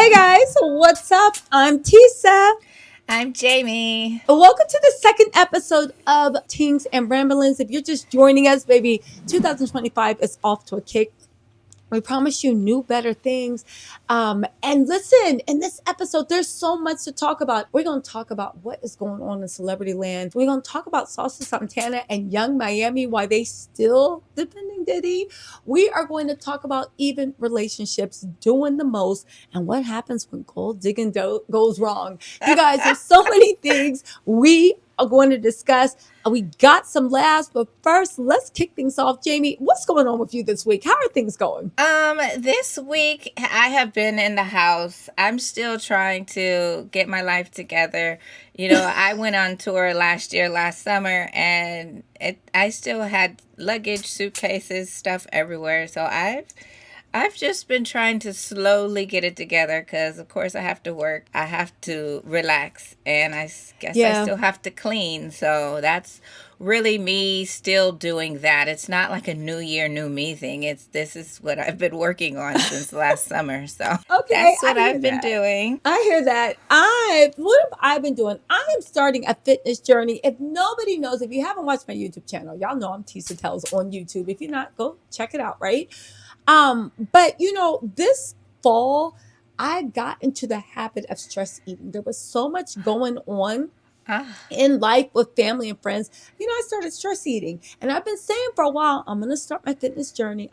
Hey guys, what's up? I'm Tisa. I'm Jami. Welcome to the second episode of Tings and Ramblings. If you're just joining us, baby, 2025 is off to a kick. We promise you new, better things. And listen, in this episode, there's so much to talk about. We're going to talk about what is going on in celebrity land. We're going to talk about Saucy Santana and Young Miami, why they still defending Diddy. We are going to talk about even relationships doing the most and what happens when gold digging goes wrong. You guys, there's so many things we are going to discuss. We got some laughs, but first, let's kick things off. Jami, what's going on with you this week? How are things going? This week I have been in the house. I'm still trying to get my life together. I went on tour last summer, and I still had luggage, suitcases, stuff everywhere. So I've just been trying to slowly get it together because, of course, I have to work. I have to relax, and I guess I still have to clean. So that's really me still doing that. It's not like a new year, new me thing. This is what I've been working on since last summer. So that's what I've been doing. I hear that. What have I been doing? I am starting a fitness journey. If nobody knows, if you haven't watched my YouTube channel, y'all know I'm Tisa Tells on YouTube. If you're not, go check it out, right? But this fall, I got into the habit of stress eating. There was so much going on in life with family and friends. I started stress eating, and I've been saying for a while, I'm going to start my fitness journey.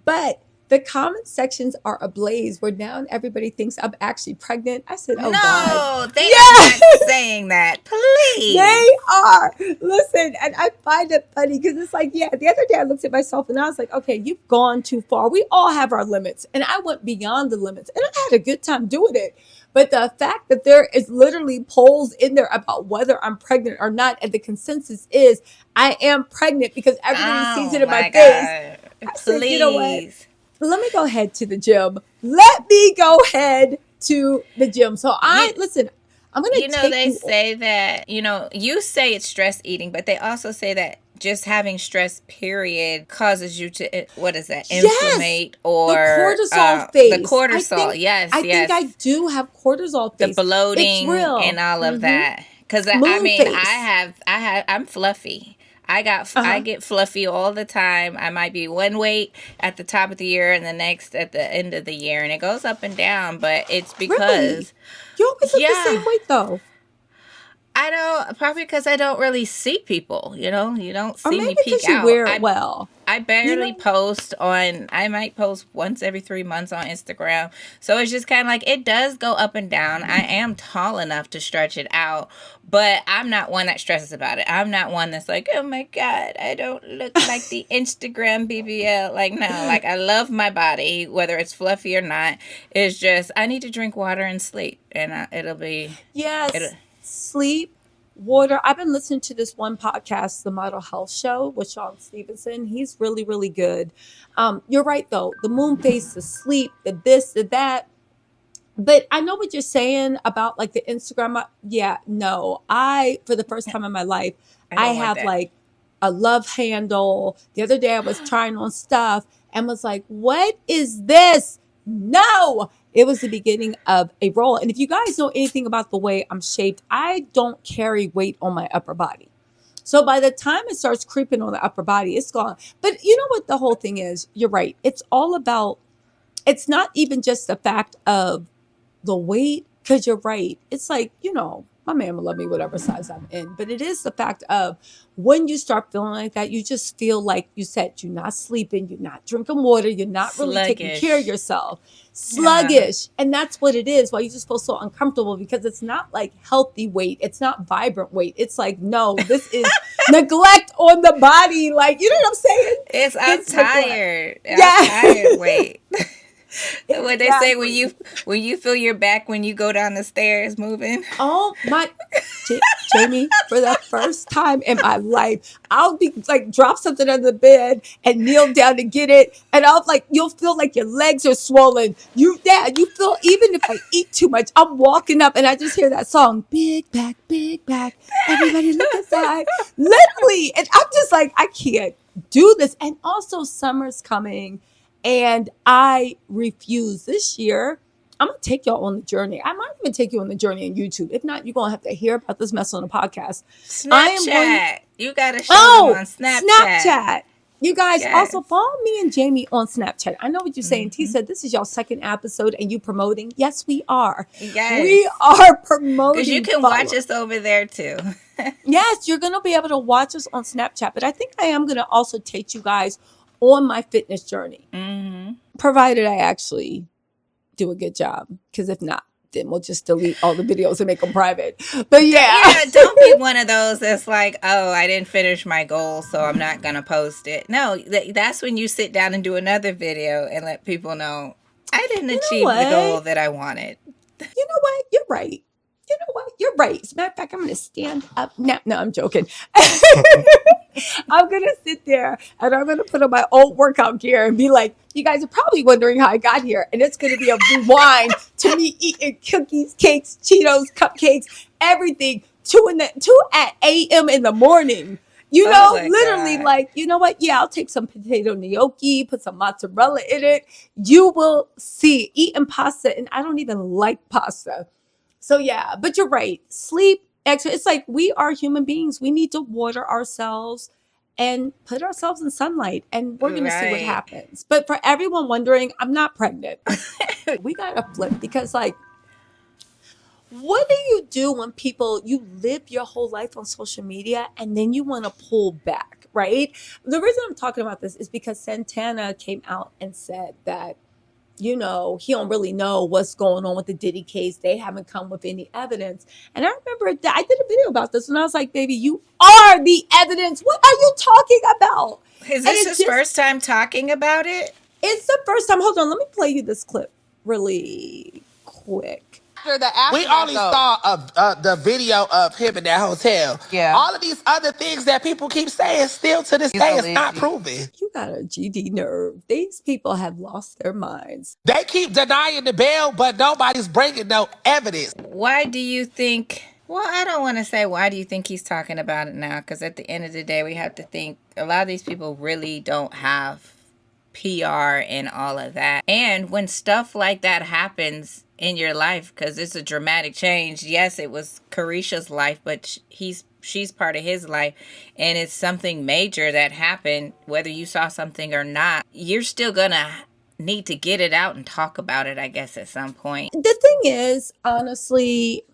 But the comment sections are ablaze where now everybody thinks I'm actually pregnant. I said, oh, no, God. They are not saying that. Please. They are. Listen, and I find it funny because it's like, the other day I looked at myself and I was like, okay, you've gone too far. We all have our limits. And I went beyond the limits, and I had a good time doing it. But the fact that there is literally polls in there about whether I'm pregnant or not, and the consensus is I am pregnant because everybody sees it in my face. I said, you know what? Let me go ahead to the gym. So listen, I'm going to they say that, you say it's stress eating, but they also say that just having stress, period, causes you to, what is that, inflammate or the cortisol phase. The cortisol, I think I do have cortisol phase. The bloating and all of that. Because I'm fluffy. I get fluffy all the time. I might be one weight at the top of the year and the next at the end of the year, and it goes up and down. But it's because really? You always look the same weight though. Probably because I don't really see people. You don't see me peek you out. Wear it well. I barely post on. I might post once every 3 months on Instagram. So it's just kind of like it does go up and down. I am tall enough to stretch it out, but I'm not one that stresses about it. I'm not one that's like, oh my God, I don't look like the Instagram BBL. Like, no, like I love my body, whether it's fluffy or not. It's just I need to drink water and sleep, and it'll be sleep, water. I've been listening to this one podcast, The Model Health Show with Sean Stevenson. He's really, really good. You're right, though. The moon phase, the sleep, the this, the that. But I know what you're saying about like the Instagram. For the first time in my life, I have like a love handle. The other day I was trying on stuff and was like, what is this? No. It was the beginning of a Rhoa. And if you guys know anything about the way I'm shaped, I don't carry weight on my upper body. So by the time it starts creeping on the upper body, it's gone. But you know what the whole thing is? You're right. It's all about, it's not even just the fact of the weight, because you're right. It's like, my man will love me whatever size I'm in. But it is the fact of when you start feeling like that, you just feel like you said, you're not sleeping, you're not drinking water, you're not really taking care of yourself. Sluggish. Yeah. And that's what it is. Why you just feel so uncomfortable, because it's not like healthy weight. It's not vibrant weight. It's like, no, this is neglect on the body. Like, you know what I'm saying? I'm tired. I'm tired weight. What they say when you feel your back when you go down the stairs moving. Oh my, Jami! For the first time in my life, I'll be like drop something under the bed and kneel down to get it, and you'll feel like your legs are swollen. You feel, even if I eat too much, I'm walking up and I just hear that song, big back, everybody look aside, literally, and I'm just like, I can't do this. And also, summer's coming. And I refuse this year. I'm going to take y'all on the journey. I might even take you on the journey on YouTube. If not, you're going to have to hear about this mess on the podcast. I am going Snapchat. You got to show them Oh, on Snapchat. Snapchat. You guys Yes. also follow me and Jami on Snapchat. I know what you're saying. Tisa, this is your second episode and you promoting. Yes, we are. Yes. We are promoting. Because you can watch us over there too. Yes, you're going to be able to watch us on Snapchat. But I think I am going to also take you guys on my fitness journey. Provided I actually do a good job. Because if not, then we'll just delete all the videos and make them private. But yeah. Don't be one of those that's like, oh, I didn't finish my goal, so I'm not going to post it. No, that's when you sit down and do another video and let people know, I didn't achieve the goal that I wanted. You know what? You're right. You know what? You're right. As a matter of fact, I'm going to stand up now. No, I'm joking. I'm going to sit there and I'm going to put on my old workout gear and be like, you guys are probably wondering how I got here. And it's going to be a rewind to me eating cookies, cakes, Cheetos, cupcakes, everything, 2 a.m. in the morning. You know, literally God. Like, you know what? Yeah, I'll take some potato gnocchi, put some mozzarella in it. You will see eating pasta. And I don't even like pasta. So yeah, but you're right. Sleep, exercise. It's like we are human beings. We need to water ourselves and put ourselves in sunlight, and we're going to see what happens. But for everyone wondering, I'm not pregnant. We got to flip because, like, what do you do when you live your whole life on social media and then you want to pull back, right? The reason I'm talking about this is because Santana came out and said that, you know, he don't really know what's going on with the Diddy case. They haven't come with any evidence. And I remember that I did a video about this and I was like, baby, you are the evidence. What are you talking about? Is this his first time talking about it? It's the first time. Hold on. Let me play you this clip really quick. We only saw the video of him in that hotel. Yeah. All of these other things that people keep saying still to this day is not proven. You got a GD nerve. These people have lost their minds. They keep denying the bail, but nobody's bringing no evidence. Why do you think... Well, I don't want to say why do you think he's talking about it now, because at the end of the day, we have to think a lot of these people really don't have PR and all of that. And when stuff like that happens in your life, because it's a dramatic change. Yes, it was Carisha's life, but she's part of his life, and it's something major that happened, whether you saw something or not, you're still gonna need to get it out and talk about it, I guess, at some point. The thing is, honestly,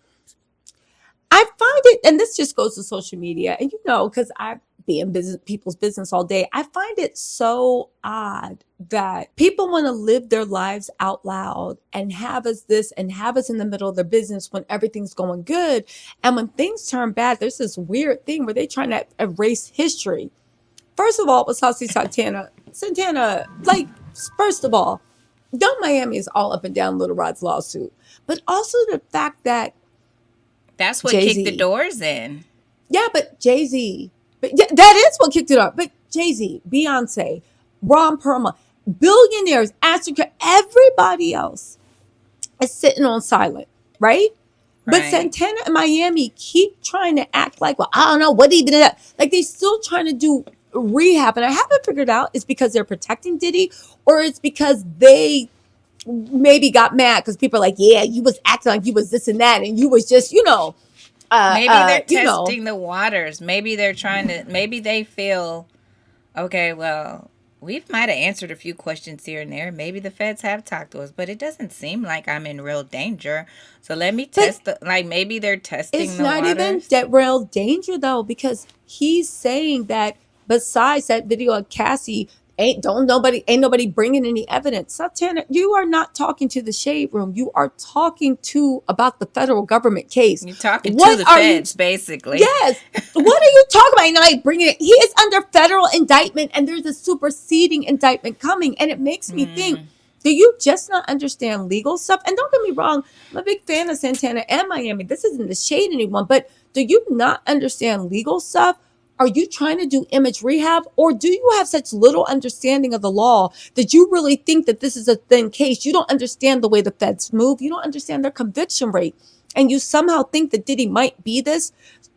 I find it, and this just goes to social media, and you know, because I be in people's business all day, I find it so odd that people want to live their lives out loud and have us this and have us in the middle of their business when everything's going good. And when things turn bad, there's this weird thing where they're trying to erase history. First of all, with Santana, like, first of all, Don Miami is all up and down Little Rod's lawsuit. But also the fact that that's what kicked the doors in. Yeah, but Jay-Z, that is what kicked it off. But Jay-Z, Beyonce, Ron Perlman, billionaires, everybody else is sitting on silent, right? But Santana and Miami keep trying to act like, well, I don't know what he did. Like, they're still trying to do rehab. And I haven't figured out it's because they're protecting Diddy or it's because they maybe got mad because people are like, yeah, you was acting like you was this and that. And you was just, you know. Maybe they're testing the waters. Maybe they're maybe they feel, okay, well, we might have answered a few questions here and there. Maybe the feds have talked to us, but it doesn't seem like I'm in real danger. So let me test maybe they're testing the waters. It's not even that real danger though, because he's saying that besides that video of Cassie, ain't nobody bringing any evidence. Santana, you are not talking to the shade room. You are talking about the federal government case. You're talking to the feds, basically. Yes. What are you talking about? Nobody bringing it. He is under federal indictment, and there's a superseding indictment coming, and it makes me think. Do you just not understand legal stuff? And don't get me wrong, I'm a big fan of Santana and Miami. This isn't to shade anyone, but do you not understand legal stuff? Are you trying to do image rehab, or do you have such little understanding of the law that you really think that this is a thin case? You don't understand the way the feds move. You don't understand their conviction rate. And you somehow think that Diddy might be this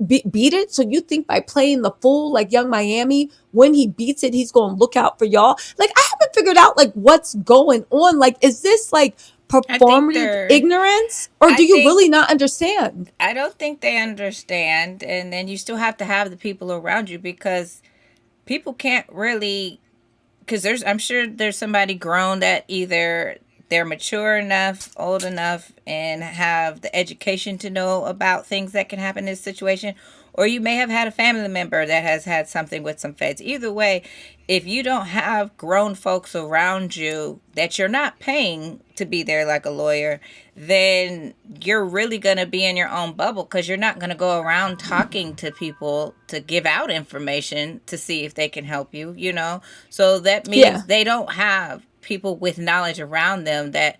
beat it? So you think by playing the fool like Young Miami, when he beats it, he's going to look out for y'all? Like, I haven't figured out like what's going on. Like, is this like I think performative they're. ignorance, or I do you think really not understand? I don't think they understand, and then you still have to have the people around you because people can't really. Because I'm sure there's somebody grown that either they're mature enough, old enough, and have the education to know about things that can happen in this situation, or you may have had a family member that has had something with some feds. Either way, if you don't have grown folks around you that you're not paying to be there like a lawyer, then you're really going to be in your own bubble because you're not going to go around talking to people to give out information to see if they can help you, you know? So that means they don't have people with knowledge around them that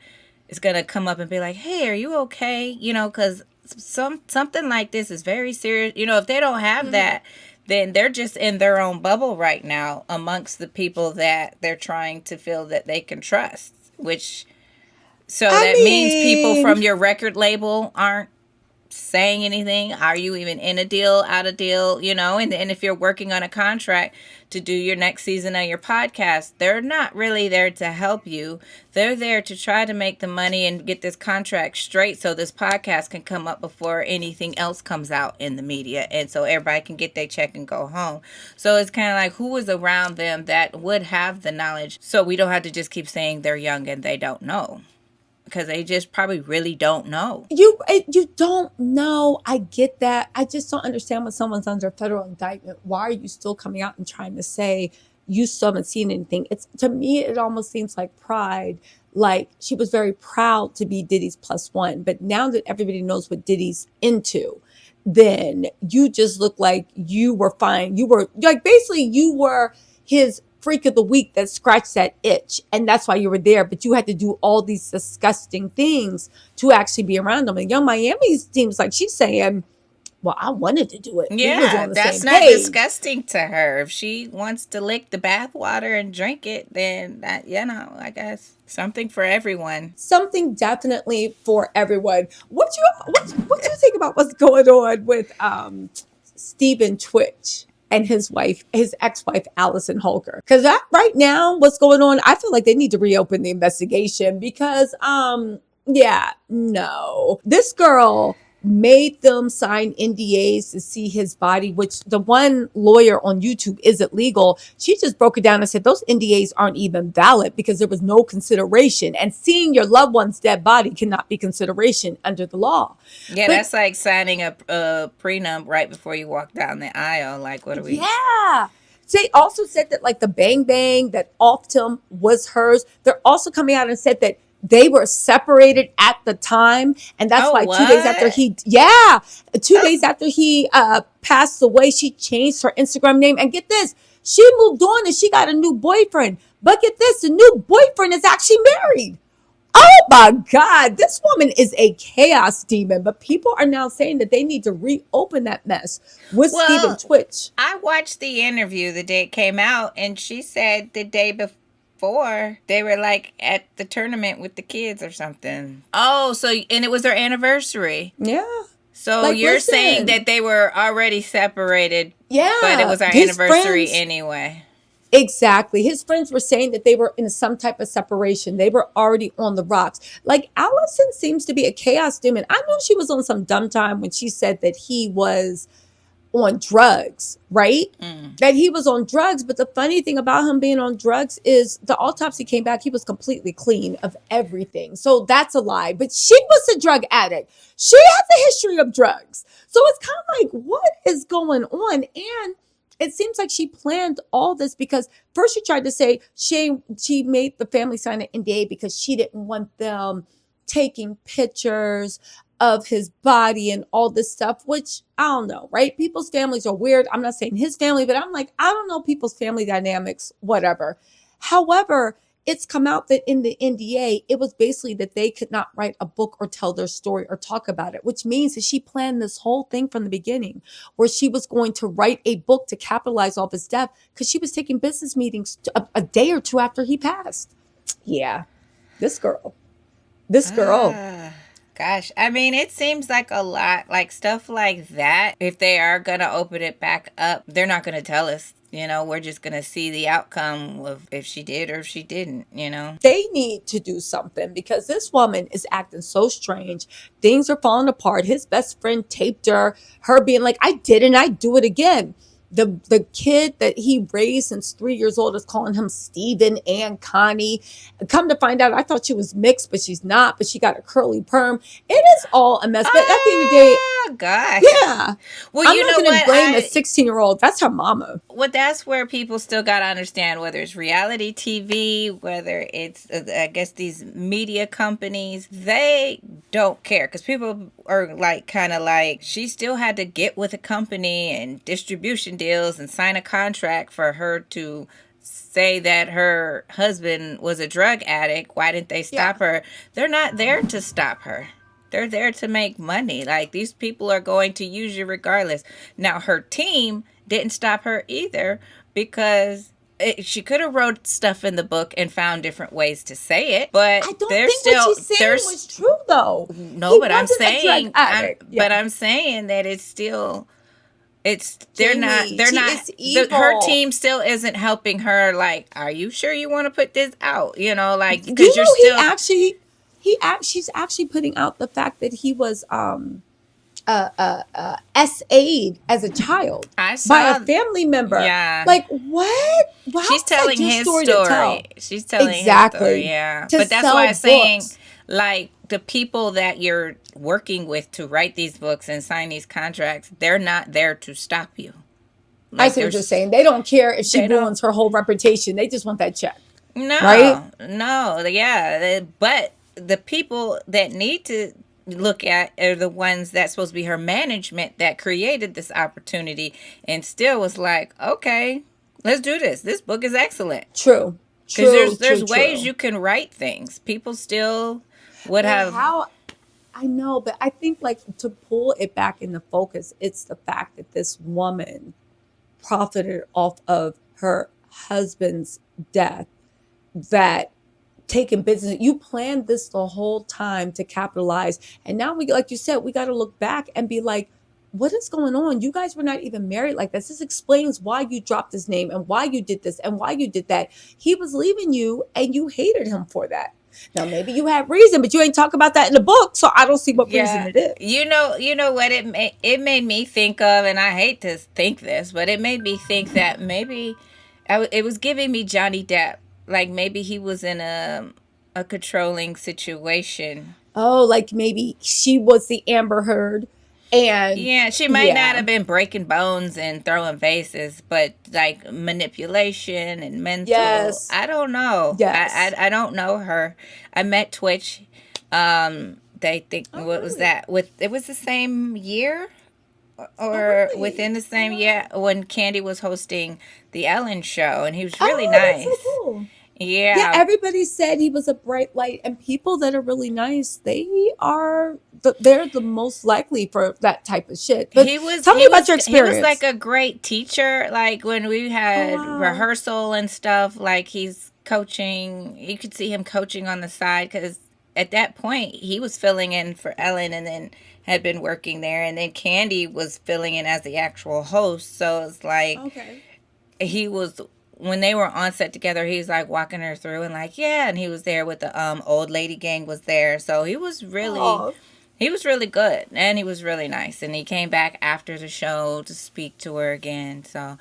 is going to come up and be like, hey, are you okay? You know, because something like this is very serious. You know, if they don't have that, then they're just in their own bubble right now amongst the people that they're trying to feel that they can trust, which so that means people from your record label aren't saying anything. Are you even in a deal, out of deal, you know? And if you're working on a contract to do your next season of your podcast, they're not really there to help you. They're there to try to make the money and get this contract straight so this podcast can come up before anything else comes out in the media. And so everybody can get their check and go home. So it's kind of like, who is around them that would have the knowledge so we don't have to just keep saying they're young and they don't know. Because they just probably really don't know. You don't know. I get that. I just don't understand when someone's under federal indictment. Why are you still coming out and trying to say you still haven't seen anything? It's, to me, it almost seems like pride. Like, she was very proud to be Diddy's +1. But now that everybody knows what Diddy's into, then you just look like you were fine. You were like, basically you were his freak of the week that scratched that itch, and that's why you were there. But you had to do all these disgusting things to actually be around them. And Young Miami seems like she's saying, well, I wanted to do it. Yeah, that's not disgusting to her. If she wants to lick the bathwater and drink it, then that, you know, I guess something for everyone. Something definitely for everyone. What do you think about what's going on with Stephen Twitch and his wife, his ex-wife, Allison Holker? Because that right now, what's going on, I feel like they need to reopen the investigation because, this girl made them sign NDAs to see his body, which the one lawyer on YouTube isn't legal. She just broke it down and said those NDAs aren't even valid because there was no consideration. And seeing your loved one's dead body cannot be consideration under the law. Yeah, but that's like signing a prenup right before you walk down the aisle. Like, what are we? Yeah. They also said that like the bang bang that offed him was hers. They're also coming out and said that they were separated at the time, and that's why 2 days after 2 days after he passed away, she changed her Instagram name. And get this, she moved on and she got a new boyfriend. But get this, the new boyfriend is actually married. Oh my God, this woman is a chaos demon. But people are now saying that they need to reopen that mess with Stephen Twitch. I watched the interview the day it came out, and she said the day before they were like at the tournament with the kids or something. Oh, so and it was their anniversary. Yeah. So like, you're saying that they were already separated. Yeah. But it was our anniversary anyway. Exactly. His friends were saying that they were in some type of separation. They were already on the rocks. Like, Allison seems to be a chaos demon. I know she was on some dumb time when she said that he was on drugs, right? That he was on drugs. But the funny thing about him being on drugs is the autopsy came back. He was completely clean of everything. So that's a lie. But she was a drug addict. She has a history of drugs. So it's kind of like, what is going on? And it seems like she planned all this because first she tried to say she made the family sign an NDA because she didn't want them taking pictures of his body and all this stuff, which I don't know, right? People's families are weird. I'm not saying his family, but I'm like, I don't know people's family dynamics, whatever. However, it's come out that in the NDA, it was basically that they could not write a book or tell their story or talk about it, which means that she planned this whole thing from the beginning where she was going to write a book to capitalize off his death because she was taking business meetings a day or two after he passed. Yeah, this girl. Gosh, I mean, it seems like a lot, like stuff like that. If they are going to open it back up, they're not going to tell us. You know, we're just going to see the outcome of if she did or if she didn't, you know. They need to do something because this woman is acting so strange. Things are falling apart. His best friend taped her being like, I did and I do it again. The kid that he raised since 3 years old is calling him Steven and Connie. Come to find out, I thought she was mixed, but she's not. But she got a curly perm. It is all a mess. But at the end of the day, Oh, gosh. yeah. Well, I'm you not know going to what? blame a 16-year-old. That's her mama. Well, that's where people still got to understand whether it's reality TV, whether it's, I guess, these media companies, they don't care because people are like, kind of like, she still had to get with a company and distribution deals and sign a contract for her to say that her husband was a drug addict. Why didn't they stop her? They're not there to stop her. They're there to make money. Like, these people are going to use you regardless. Now, her team didn't stop her either because she could have wrote stuff in the book and found different ways to say it, but I don't think what she's saying was true, though. No, He but I'm wasn't a saying, drug addict. but I'm saying that it's still, it's they're Jamie, not she is evil. her team still isn't helping her. Like, are you sure you want to put this out? You know, like, You because you're know, still she's actually putting out the fact that he was SA'd as a child I saw by a family member. Yeah. Like, what? Wow, She's telling his story. She's telling exactly. his story, yeah. To But that's sell why I'm saying, books. like, the people that you're working with to write these books and sign these contracts, they're not there to stop you. I see what you're saying. They don't care if she They don't- ruins her whole reputation. They just want that check. No, Right? no, yeah. But the people that need to look at are the ones that's supposed to be her management that created this opportunity and still was like, okay, let's do this. This book is excellent. True. Because there's ways you can write things. People still would have. I know, but I think like to pull it back into focus, it's the fact that this woman profited off of her husband's death, that taking business, you planned this the whole time to capitalize. And now we, like you said, we got to look back and be like, what is going on? You guys were not even married like this. This explains why you dropped his name and why you did this and why you did that. He was leaving you and you hated him for that. Now, maybe you had reason, but you ain't talk about that in the book, so I don't see what reason it is. You know what it made me think of, and I hate to think this, but it made me think that maybe it was giving me Johnny Depp. Like, maybe he was in a controlling situation. Oh, like maybe she was the Amber Heard. And yeah, she might not have been breaking bones and throwing vases, but like manipulation and mental. Yes. I don't know. Yes. I don't know her. I met Twitch. They think what was that? It was the same year, or really? Within the same year when Candy was hosting the Ellen show, and he was really nice. That's so cool. Yeah, everybody said he was a bright light, and people that are really nice, they're the most likely for that type of shit. But tell me about your experience. He was like a great teacher. Like when we had rehearsal and stuff, like he's coaching. You could see him coaching on the side because at that point he was filling in for Ellen, and then had been working there, and then Candy was filling in as the actual host. So it's like he was. When they were on set together, he's like walking her through and like, yeah, and he was there with the old lady gang was there. So he was really good, and he was really nice. And he came back after the show to speak to her again. So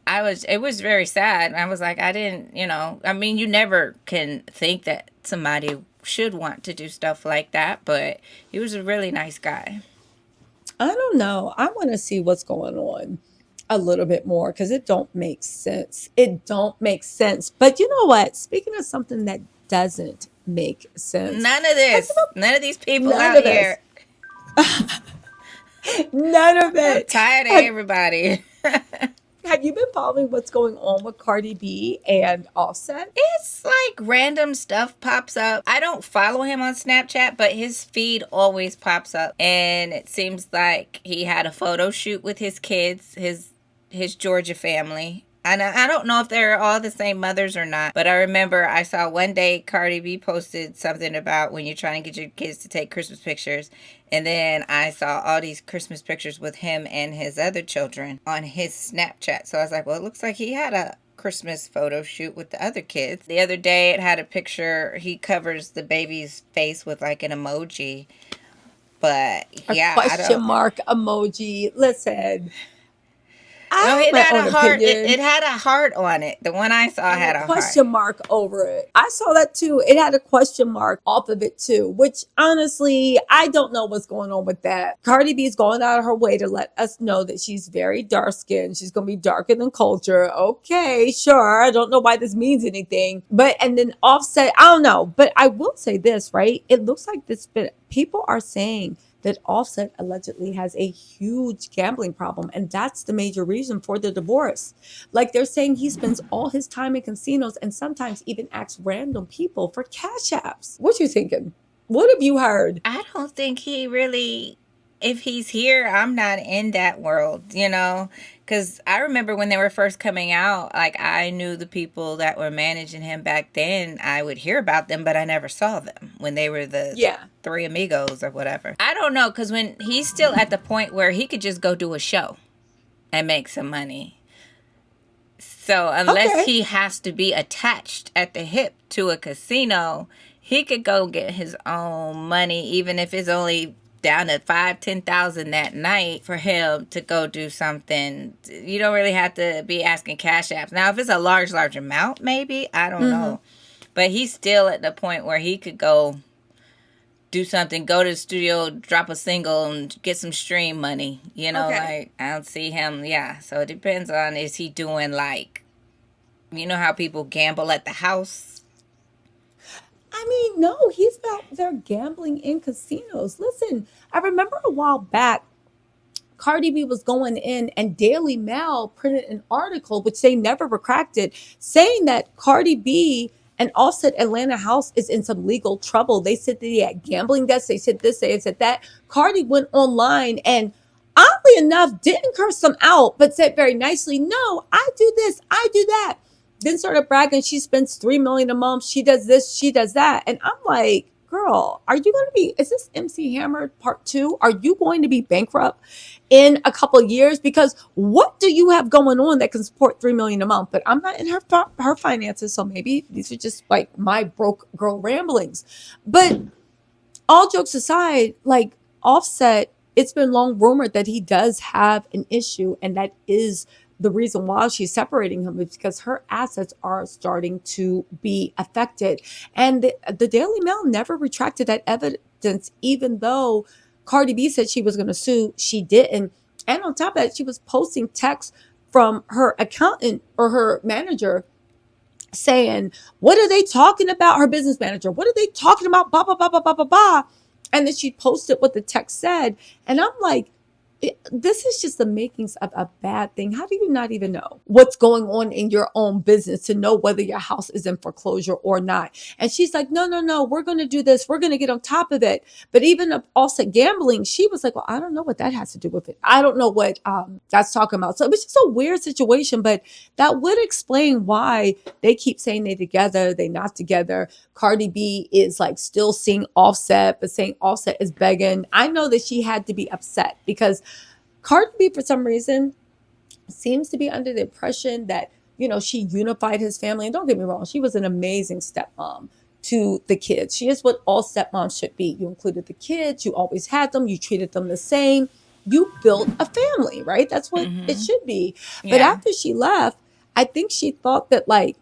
it was very sad. I was like, I didn't, I mean, you never can think that somebody should want to do stuff like that, but he was a really nice guy. I don't know. I want to see what's going on a little bit more because it don't make sense. But you know what? Speaking of something that doesn't make sense. None of these people out here. None of it. I'm tired of everybody. Have you been following what's going on with Cardi B and Offset? It's like random stuff pops up. I don't follow him on Snapchat, but his feed always pops up. And it seems like he had a photo shoot with his kids, his Georgia family. And I don't know if they're all the same mothers or not, but I remember I saw one day Cardi B posted something about when you're trying to get your kids to take Christmas pictures. And then I saw all these Christmas pictures with him and his other children on his Snapchat. So I was like, well, it looks like he had a Christmas photo shoot with the other kids. The other day it had a picture, he covers the baby's face with like an emoji. But A yeah, I question don't. mark emoji. Listen, I No, have it my had own a heart. opinion. It had a heart on it. The one I saw And a had a heart. question mark over it. I saw that too. It had a question mark off of it too, which honestly, I don't know what's going on with that. Cardi B's going out of her way to let us know that she's very dark skinned. She's going to be darker than culture. Okay, sure. I don't know why this means anything. But, and then Offset, I don't know. But I will say this, right? It looks like this, people are saying that Offset allegedly has a huge gambling problem. And that's the major reason for the divorce. Like they're saying he spends all his time in casinos and sometimes even asks random people for cash apps. What you thinking? What have you heard? I don't think he really, if he's here, I'm not in that world, you know? Because I remember when they were first coming out, like I knew the people that were managing him back then. I would hear about them, but I never saw them when they were the Yeah. three amigos or whatever. I don't know, because when he's still at the point where he could just go do a show and make some money. So unless Okay. he has to be attached at the hip to a casino, he could go get his own money, even if it's only down to 5,000-10,000 that night for him to go do something. You don't really have to be asking cash apps. Now, if it's a large amount, maybe, I don't know. But he's still at the point where he could go do something, go to the studio, drop a single, and get some stream money. You know, Okay. like, I don't see him. Yeah, so it depends on, is he doing, like, you know how people gamble at the house? I mean, no, he's out there gambling in casinos. Listen, I remember a while back, Cardi B was going in and Daily Mail printed an article, which they never retracted, saying that Cardi B and Offset Atlanta House is in some legal trouble. They said that he had gambling debts. They said this, they said that. Cardi went online and oddly enough didn't curse them out, but said very nicely, no, I do this, I do that. Then started bragging she spends $3 million a month. She does this, she does that. And I'm like, girl, are you going to be, is this MC Hammer part two? Are you going to be bankrupt in a couple of years? Because what do you have going on that can support $3 million a month? But I'm not in her finances, so maybe these are just like my broke girl ramblings. But all jokes aside, like Offset, it's been long rumored that he does have an issue, and that is the reason why she's separating him, is because her assets are starting to be affected. And the Daily Mail never retracted that evidence, even though Cardi B said she was going to sue. She didn't. And on top of that, she was posting texts from her accountant or her manager saying, what are they talking about? Her business manager, what are they talking about? Blah, blah, blah, blah, blah, blah, blah. And then she posted what the text said. And I'm like, this is just the makings of a bad thing. How do you not even know what's going on in your own business to know whether your house is in foreclosure or not? And she's like, no, no, no, we're going to do this. We're going to get on top of it. But even Offset gambling, she was like, well, I don't know what that has to do with it. I don't know what that's talking about. So it was just a weird situation, but that would explain why they keep saying they together, they not together. Cardi B is like still seeing Offset, but saying Offset is begging. I know that she had to be upset because Cardi B, for some reason, seems to be under the impression that, she unified his family. And don't get me wrong, she was an amazing stepmom to the kids. She is what all stepmoms should be. You included the kids, you always had them, you treated them the same. You built a family, right? That's what it should be. Yeah. But after she left, I think she thought that like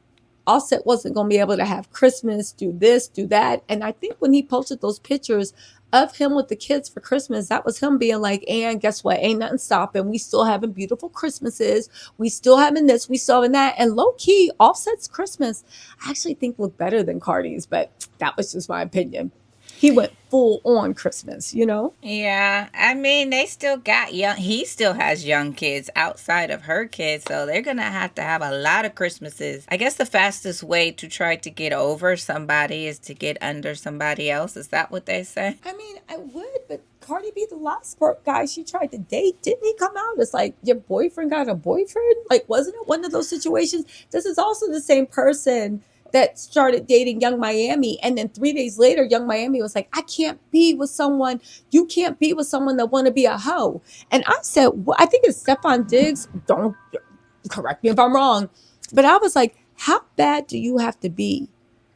Offset wasn't going to be able to have Christmas, do this, do that. And I think when he posted those pictures of him with the kids for Christmas, that was him being like, and guess what? Ain't nothing stopping. We still having beautiful Christmases. We still having this. We still having that. And low key, Offset's Christmas, I actually think looked better than Cardi's, but that was just my opinion. He went full on Christmas, Yeah, I mean, they still got he still has young kids outside of her kids, so they're gonna have to have a lot of Christmases. I guess the fastest way to try to get over somebody is to get under somebody else. Is that what they say? I mean, I would, but Cardi B, the last guy she tried to date, didn't he come out? It's like, your boyfriend got a boyfriend? Like, wasn't it one of those situations? This is also the same person that started dating Young Miami. And then 3 days later, Young Miami was like, I can't be with someone. You can't be with someone that want to be a hoe. And I said, well, I think it's Stephon Diggs. Don't correct me if I'm wrong. But I was like, how bad do you have to be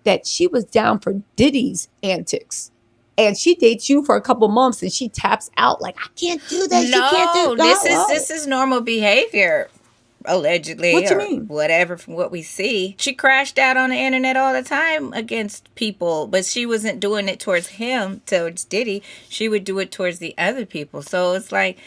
that she was down for Diddy's antics? And she dates you for a couple months and she taps out like, I can't do that. No, she can't do that. This is normal behavior. Allegedly, what you mean? Whatever from what we see. She crashed out on the internet all the time against people, but she wasn't doing it towards him, towards Diddy. She would do it towards the other people. So it's like,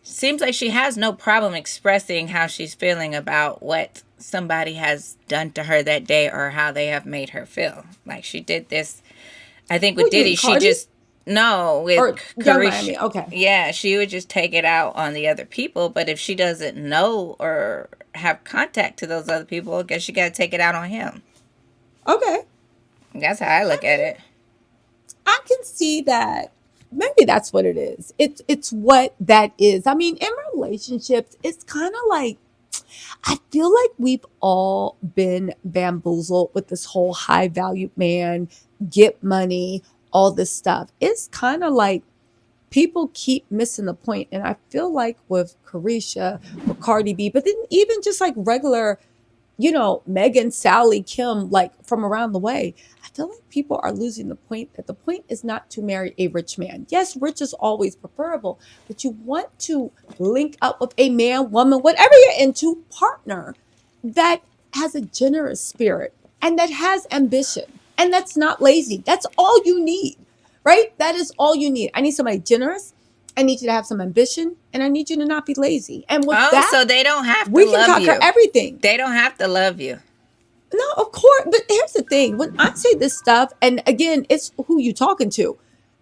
seems like she has no problem expressing how she's feeling about what somebody has done to her that day or how they have made her feel. Like she did this, I think with Diddy, she just... No, with Miami. Okay. Yeah, she would just take it out on the other people. But if she doesn't know or have contact to those other people, I guess she got to take it out on him. Okay. That's how I look at it. I can see that. Maybe that's what it is. It's what that is. I mean, in relationships, it's kind of like, I feel like we've all been bamboozled with this whole high value man, get money, all this stuff. It's kind of like people keep missing the point. And I feel like with Carisha, with Cardi B, but then even just like regular, Megan, Sally, Kim, like from around the way, I feel like people are losing the point that the point is not to marry a rich man. Yes, rich is always preferable, but you want to link up with a man, woman, whatever you're into, partner that has a generous spirit and that has ambition. And that's not lazy. That's all you need, right? That is all you need. I need somebody generous. I need you to have some ambition. And I need you to not be lazy. And with that, so they don't have to we love can conquer everything. They don't have to love you. No, of course. But here's the thing. When I say this stuff, and again, it's who you talking to.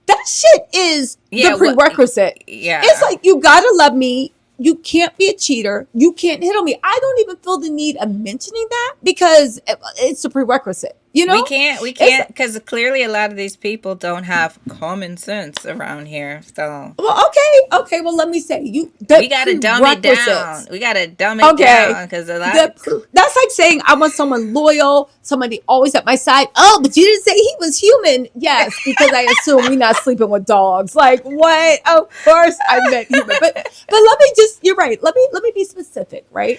That shit is the prerequisite. It's like, you got to love me. You can't be a cheater. You can't hit on me. I don't even feel the need of mentioning that because it's a prerequisite. We can't, because clearly a lot of these people don't have common sense around here. So, well, okay. Well, let me say we got to dumb it down. We got to dumb it down because that's like saying I want someone loyal, somebody always at my side. Oh, but you didn't say he was human. Yes, because I assume we're not sleeping with dogs. Like what? Of course, I meant human. But let me you're right. Let me be specific. Right,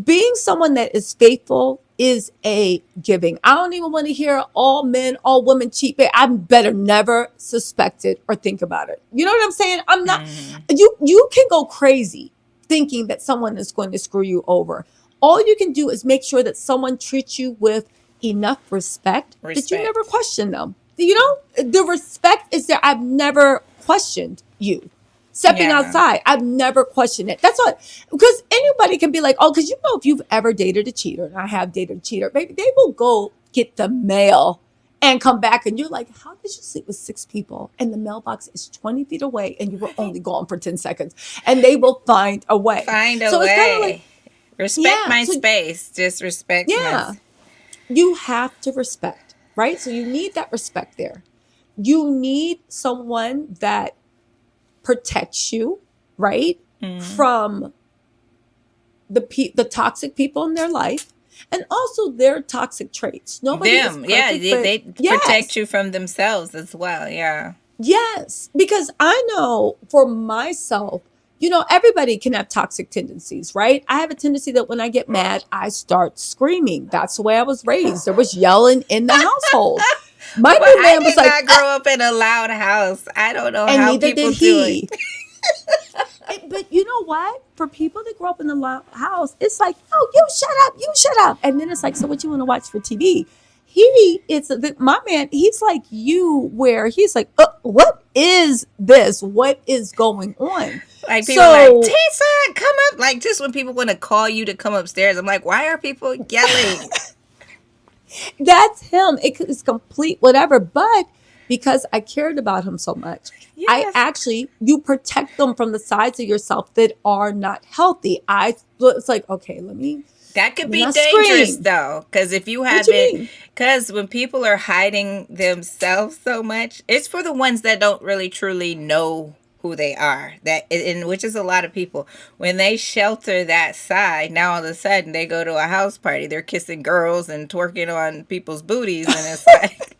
being someone that is faithful is a giving. I don't even want to hear all men, all women cheat. I better never suspect it or think about it. You know what I'm saying? I'm not, you can go crazy thinking that someone is going to screw you over. All you can do is make sure that someone treats you with enough respect. That you never question them. The respect is there. I've never questioned you. Stepping outside, I've never questioned it. That's what, because anybody can be like, oh, because if you've ever dated a cheater, and I have dated a cheater, maybe they will go get the mail and come back, and you're like, how did you sleep with 6 people? And the mailbox is 20 feet away, and you were only gone for 10 seconds, and they will find a way. It's kind of like, respect my space. Just respect. Yeah, you have to respect, right? So you need that respect there. You need someone that protects you, right, from the toxic people in their life, and also their toxic traits. Nobody is perfect, they protect you from themselves as well. Yeah. Yes, because I know for myself, everybody can have toxic tendencies, right? I have a tendency that when I get mad, I start screaming. That's the way I was raised. There was yelling in the household. My new man was like, I grow up in a loud house. I don't know how people do it. But you know what? For people that grow up in a loud house, it's like, oh, you shut up. And then it's like, so what you want to watch for TV? My man, he's like you, where he's like, what is this? What is going on? Like people like, Tisa, come up. Like just when people want to call you to come upstairs, I'm like, why are people yelling? That's him. It's complete whatever. But because I cared about him so much, you protect them from the sides of yourself that are not healthy. It's like, okay, let me That could I mean, be I dangerous scream. though, because if you What you haven't, mean? because when people are hiding themselves so much, it's for the ones that don't really truly know who they are. That, and which is a lot of people. When they shelter that side, now all of a sudden they go to a house party, they're kissing girls and twerking on people's booties, and it's like,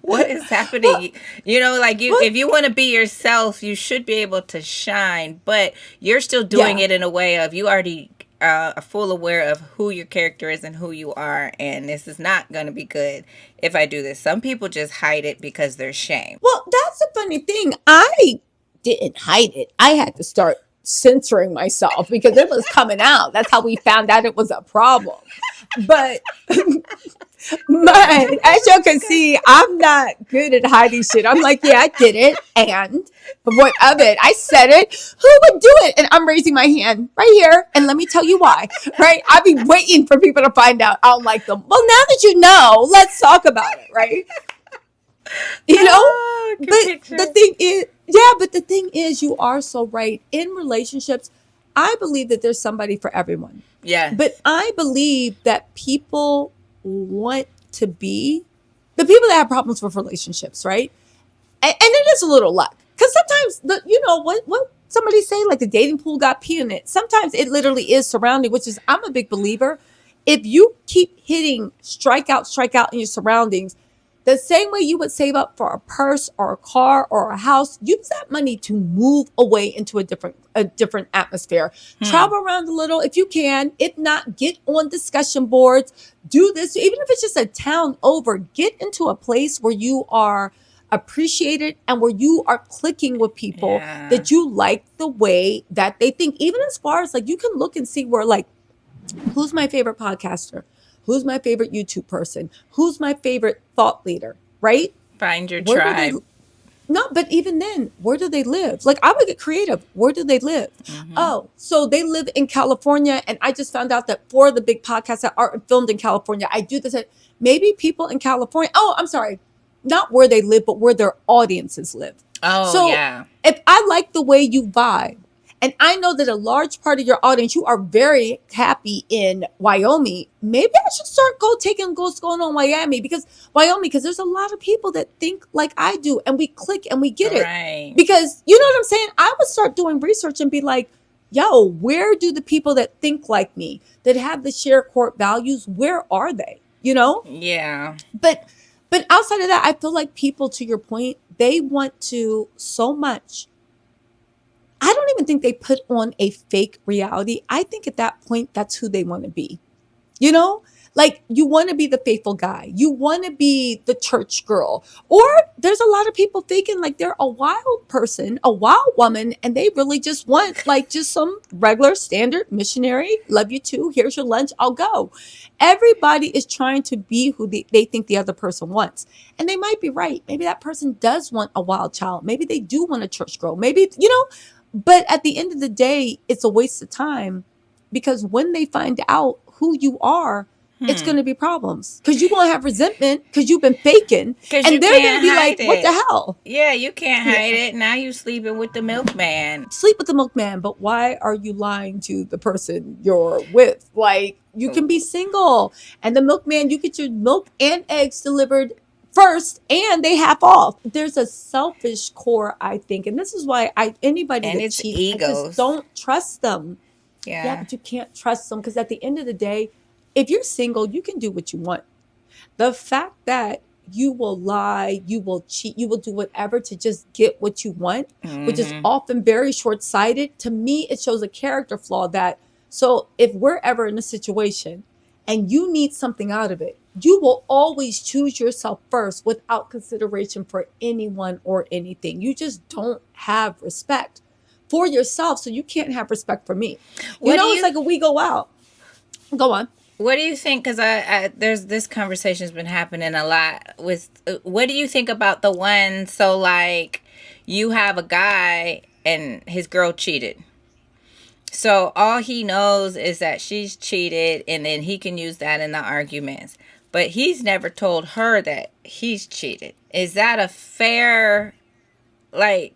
what is Well, happening? You know, like you, well, if you want to be yourself, you should be able to shine, but you're still doing yeah. it in a way of you already are full aware of who your character is and who you are, and this is not going to be good if I do this. Some people just hide it because they're shame. Well, that's a funny thing. I didn't hide it. I had to start censoring myself because it was coming out. That's how we found out it was a problem. But but as you can see, I'm not good at hiding shit. I'm like, yeah, I did it. And what of it? I said it. Who would do it? And I'm raising my hand right here. And let me tell you why. Right? I'll be waiting for people to find out I don't like them. Well, now that you know, let's talk about it, right? You know? Oh, good But the picture. thing is, yeah, but the thing is, you are so right. In relationships, I believe that there's somebody for everyone. But Yes. I believe that people want to be the people that have problems with relationships, right? And it is a little luck. Because sometimes, what somebody say, like the dating pool got pee in it. Sometimes it literally is surrounding, which is, I'm a big believer. If you keep hitting strike out in your surroundings, the same way you would save up for a purse or a car or a house, use that money to move away into a different atmosphere. Travel around a little if you can. If not, get on discussion boards. Do this, even if it's just a town over. Get into a place where you are appreciated and where you are clicking with people Yeah. that you like the way that they think. Even as far as like you can look and see where like who's my favorite podcaster? Who's my favorite YouTube person? Who's my favorite thought leader? Right? Find your Where do they tribe. no, but even then, where do they live? Like I would get creative. Where do they live? Oh, so they live in California, and I just found out that for the big podcasts that are filmed in California, I do this. Maybe people in California. Oh, I'm sorry, not where they live, but where their audiences live. Oh, So yeah. if I like the way you vibe, and I know that a large part of your audience, you are very happy in Wyoming, maybe I should start taking what's going on in Miami because there's a lot of people that think like I do, and we click and we get it. Right. Because you know what I'm saying? I would start doing research and be like, yo, where do the people that think like me, that have the shared core values, where are they? You know? Yeah. But outside of that, I feel like people, to your point, they want to so much. I don't even think they put on a fake reality. I think at that point, that's who they want to be. You know, like you want to be the faithful guy. You want to be the church girl. Or there's a lot of people thinking like they're a wild person, a wild woman, and they really just want like just some regular standard missionary. Love you too. Here's your lunch. I'll go. Everybody is trying to be who they think the other person wants. And they might be right. Maybe that person does want a wild child. Maybe they do want a church girl. Maybe, but at the end of the day, it's a waste of time because when they find out who you are, it's going to be problems because you're going to have resentment because you've been faking, Because you and they're going to can't be hide like, what the it. hell? Yeah, you can't Yeah. hide it. Now you sleeping with the milkman. Sleep with the milkman, but why are you lying to the person you're with? Like, you can be single, and the milkman, you get your milk and eggs delivered first, and they half off. There's a selfish core, I think, and this is why anybody And that it's cheats, I just egos. don't trust them. Yeah, Yeah. but you can't trust them because at the end of the day, if you're single, you can do what you want. The fact that you will lie, you will cheat, you will do whatever to just get what you want, which is often very short sighted. To me, it shows a character flaw that, so if we're ever in a situation and you need something out of it, you will always choose yourself first without consideration for anyone or anything. You just don't have respect for yourself, so you can't have respect for me. What do It's you like when we go out. Go on. What do you think? Because there's this conversation's been happening a lot with. What do you think about the one? So like, you have a guy and his girl cheated. So all he knows is that she's cheated, and then he can use that in the arguments. But he's never told her that he's cheated. Is that a fair, like?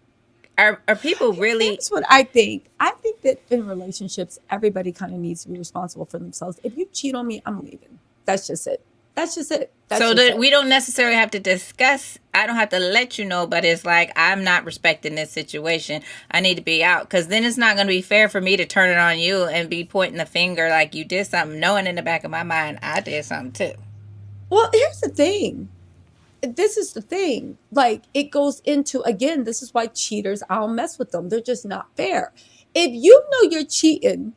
Are people really? Here's what I think. I think that in relationships, everybody kind of needs to be responsible for themselves. If you cheat on me, I'm leaving. That's just it. That's just it. That's So just that it. we don't necessarily have to discuss. I don't have to let you know, but it's like I'm not respecting this situation. I need to be out, because then it's not going to be fair for me to turn it on you and be pointing the finger like you did something, knowing in the back of my mind I did something too. Well, here's the thing. This is the thing. Like, it goes into, again, this is why cheaters, I don't mess with them. They're just not fair. If you know you're cheating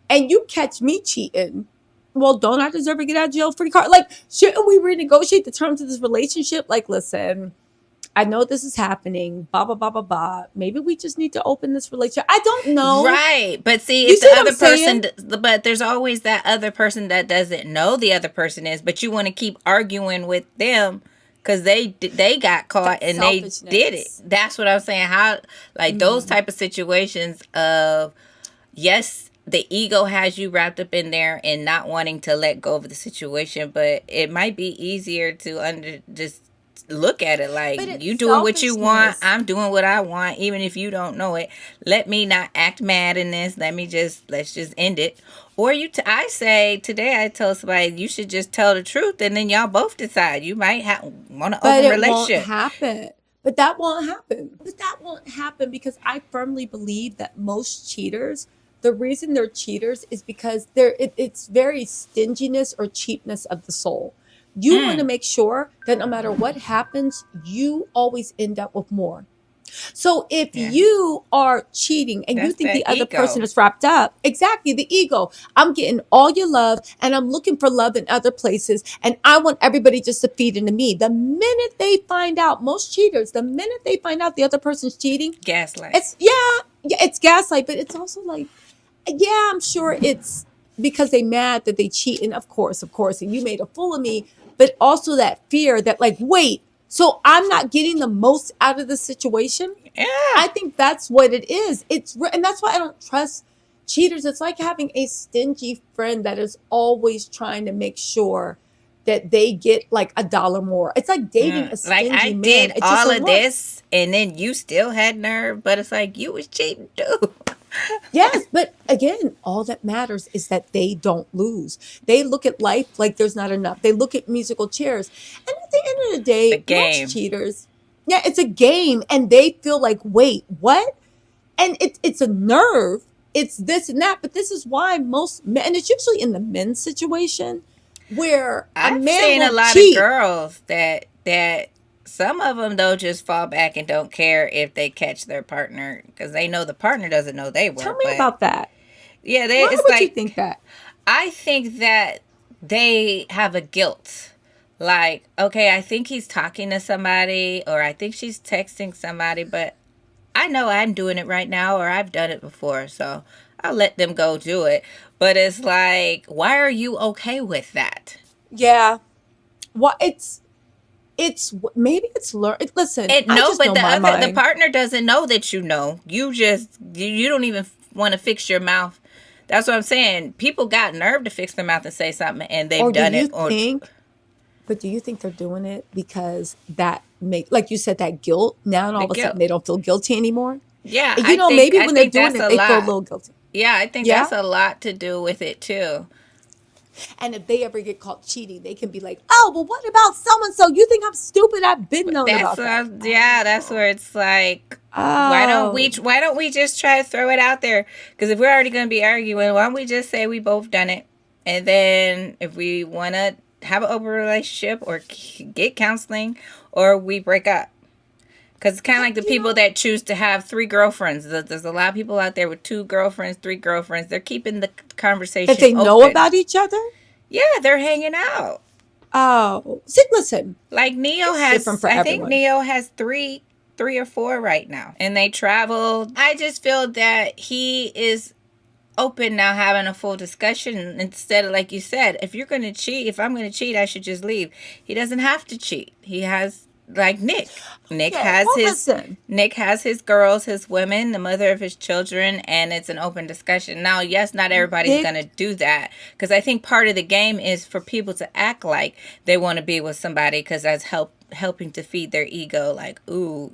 and you catch me cheating, well, don't I deserve to get out of jail free card? Like, shouldn't we renegotiate the terms of this relationship? Like, listen, I know this is happening, blah, blah, blah, blah, blah. Maybe we just need to open this relationship. I don't know. Right. But see, You if see the what I'm other person, saying? but there's always that other person that doesn't know the other person is, but you want to keep arguing with them because they got caught That's and they did it. selfishness. That's what I'm saying. How, like, those type of situations of, yes, the ego has you wrapped up in there and not wanting to let go of the situation, but it might be easier to just look at it like, But it's you doing what you want, selfishness. I'm doing what I want, even if you don't know it. Let me not act mad in this. Let's just end it. Or I say today, I told somebody you should just tell the truth, and then y'all both decide. You might want to But open it won't relationship. happen. But that won't happen. But that won't happen because I firmly believe that most cheaters, the reason they're cheaters is because it's very stinginess or cheapness of the soul. You want to make sure that no matter what happens, you always end up with more. So if you are cheating and you think the other person is wrapped up, exactly, the ego. I'm getting all your love and I'm looking for love in other places and I want everybody just to feed into me. The minute they find out, most cheaters, the minute they find out the other person's cheating, Gaslight. It's gaslight, but it's also like, yeah, I'm sure it's because they mad that they cheat. And of course, and you made a fool of me, but also that fear that like, wait, so I'm not getting the most out of the situation. Yeah. I think that's what it is. And that's why I don't trust cheaters. It's like having a stingy friend that is always trying to make sure that they get like $1 more. It's like dating a stingy like I man. did It's all just of this, and then you still had nerve, but it's like you was cheating too. Yes, but again, all that matters is that they don't lose. They look at life like there's not enough. They look at musical chairs. And at the end of the day, It's a game. most cheaters, it's a game. And they feel like, wait, what? And it's a nerve. It's this and that. But this is why most men, and it's usually in the men's situation where a I've man seen will a lot cheat. of girls that some of them though just fall back and don't care if they catch their partner because they know the partner doesn't know they were. Tell me about that. Yeah, Why it's would like, you think that? I think that they have a guilt. Like, okay, I think he's talking to somebody, or I think she's texting somebody, but I know I'm doing it right now, or I've done it before, so I'll let them go do it. But it's like, why are you okay with that? Yeah. Well, maybe it's learned. Listen, I just but know my mind. the partner doesn't know that you know. You don't even want to fix your mouth. That's what I'm saying. People got nerve to fix their mouth and say something, and they've done it. But do you think they're doing it because that like you said, that guilt? Now and all of a sudden they don't feel guilty anymore. Yeah, Maybe when they're doing it, they feel a little guilty. Yeah, I think that's a lot to do with it too. And if they ever get caught cheating, they can be like, "Oh, well, what about so-and-so? You think I'm stupid? I've been known about that." Yeah, that's where it's like, why don't we just try to throw it out there? Because if we're already going to be arguing, why don't we just say we both done it? And then if we want to have an open relationship or get counseling, or we break up. Because it's kind of like the people that choose to have 3 girlfriends. There's a lot of people out there with 2 girlfriends, 3 girlfriends. They're keeping the conversation if they know about each other? Yeah, they're hanging out. Oh. See, listen. Like Neo has, I think Neo has 3 or 4 right now. And they travel. I just feel that he is open now, having a full discussion instead of, like you said, if I'm going to cheat, I should just leave. He doesn't have to cheat. He has... Like Nick has his girls, his women, the mother of his children, and it's an open discussion. Now, yes, not everybody's going to do that, because I think part of the game is for people to act like they want to be with somebody because that's helping to feed their ego. Like, ooh,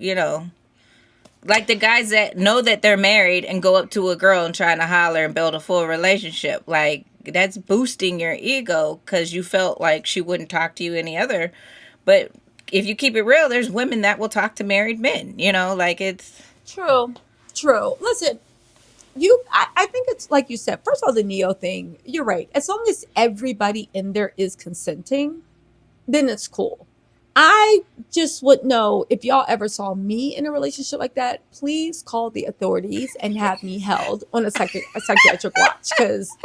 Like the guys that know that they're married and go up to a girl and trying to holler and build a full relationship. Like, that's boosting your ego because you felt like she wouldn't talk to you any other. But if you keep it real, there's women that will talk to married men, like it's True. Listen, I think it's like you said, first of all, the Neo thing, you're right. As long as everybody in there is consenting, then it's cool. I just would know if y'all ever saw me in a relationship like that, please call the authorities and have me held on a psychiatric watch, because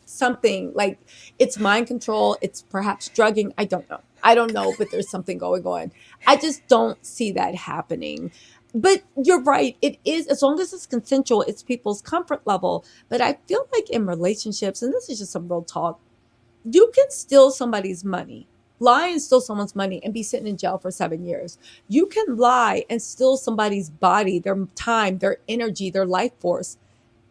something like, it's mind control, it's perhaps drugging. I don't know, but there's something going on. I just don't see that happening. But you're right, it is, as long as it's consensual, it's people's comfort level. But I feel like in relationships, and this is just some real talk, you can steal somebody's money, lie and steal someone's money and be sitting in jail for 7 years. You can lie and steal somebody's body, their time, their energy, their life force,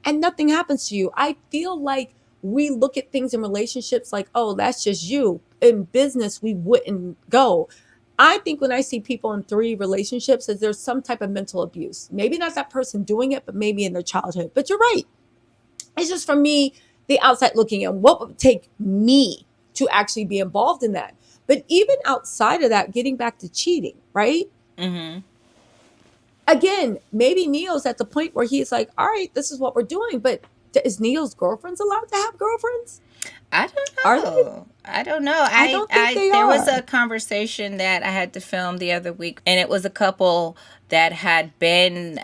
and nothing happens to you. I feel like we look at things in relationships like, oh, that's just you. In business, we wouldn't go. I think when I see people in 3 relationships, that there's some type of mental abuse. Maybe not that person doing it, but maybe in their childhood. But you're right. It's just, for me, the outside looking in, what would it take me to actually be involved in that? But even outside of that, getting back to cheating, right? mm-hmm. Again, maybe Neo's at the point where he's like, all right, this is what we're doing. But is Neo's girlfriends allowed to have girlfriends? I don't Are know. they? I don't know. I don't think they there are. was a conversation that I had to film the other week, and it was a couple that had been